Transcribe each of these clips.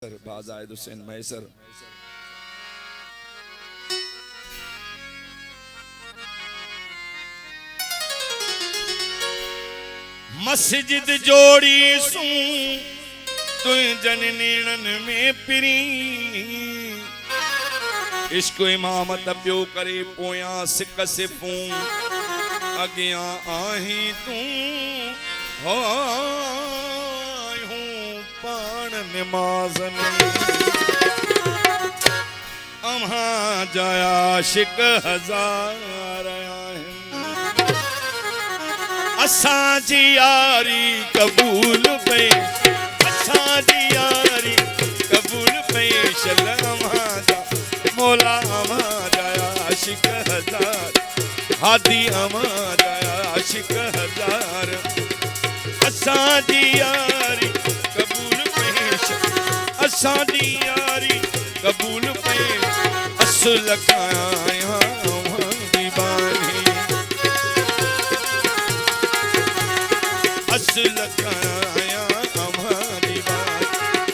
मैसर बाजायद हुसैन मैसर मस्जिद जोड़ी सू तु जननीणन में पिरी इश्क इमामत प्यो करे पोया सिक सिफू अगिया आही तू हो पान नमाज में अम्हा जाया शिक हजार असां जी यारी कबूल पे असां जी यारी कबूल पे अम्हा जा मौला अम्हा जाया शिक हजार हादी अम्हा जाया शिक हजार असां जी यारी कबूल पेश असां जी यारी कबूल पेश असल काया दीवानी असल काया दीवानी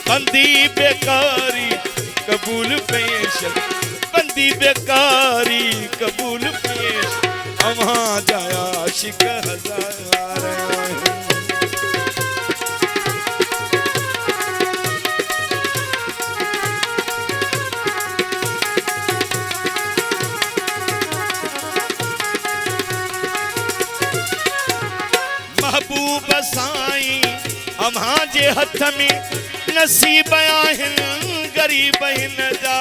बंदी बेकारी कबूल पेश बंदी बेकारी कबूल पेश अम्हा जाया शिक हजार महबूब साईं अम्हा जे हथ में नसीब आहिनि गरीब हिन जा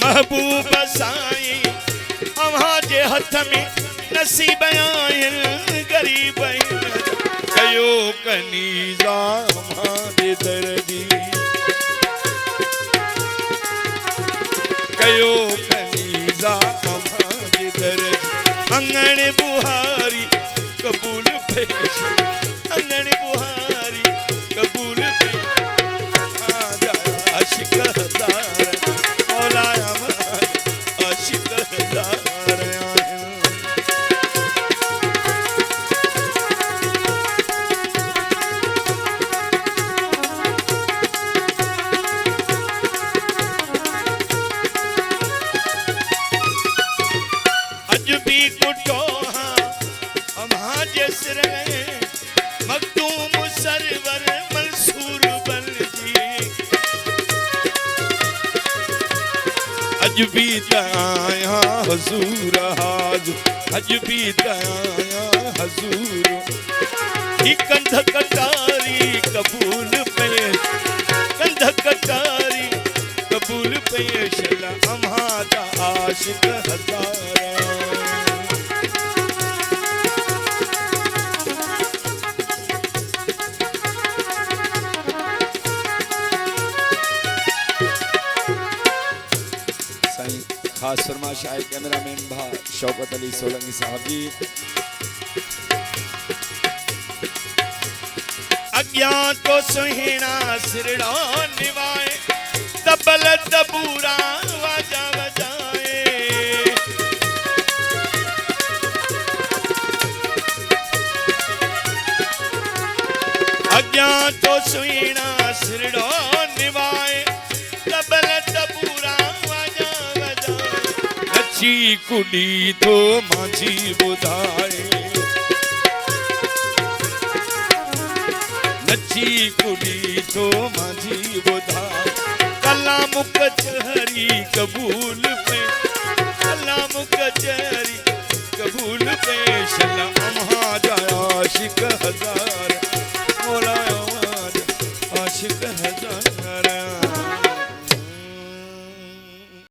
महबूब साईं अम्हा जे हथ में नसीब आहिनि गरीब हिन जा कयो कनीज़ा अम्हा जे दर जी कयो कनीज़ा अम्हा जे दर अंगण बुहारी कबूल पेश अंगण बुहारी कबूल पेश आशिक हजार मौला अम्हा आशिक हजार मखदूम सरवर मंसूर बलजी अज भी दया हजूर हाज़िर अज भी दया हजूर ही कंध कटारी कबूल पेश कंध कटारी कबूल पेश अम्हा जा आशिक हजार खास फरमाइश आए कैमरामैन भा शौकत अली सोलंकी साहब जी अज्ञान तो सुहिणा सिरड़ा निवाए तबल तबूरा वाजा बजाए अज्ञान तो सुहिणा सिरड़ा निवाए तबल तबूरा नची कुड़ी तो माझी बुधाए नची कुड़ी तो माझी बुधाए कलाम कचहरी कबूल पे कलाम कचहरी कबूल पे अम्हा जाया आशिक हजार मौला आशिक हजार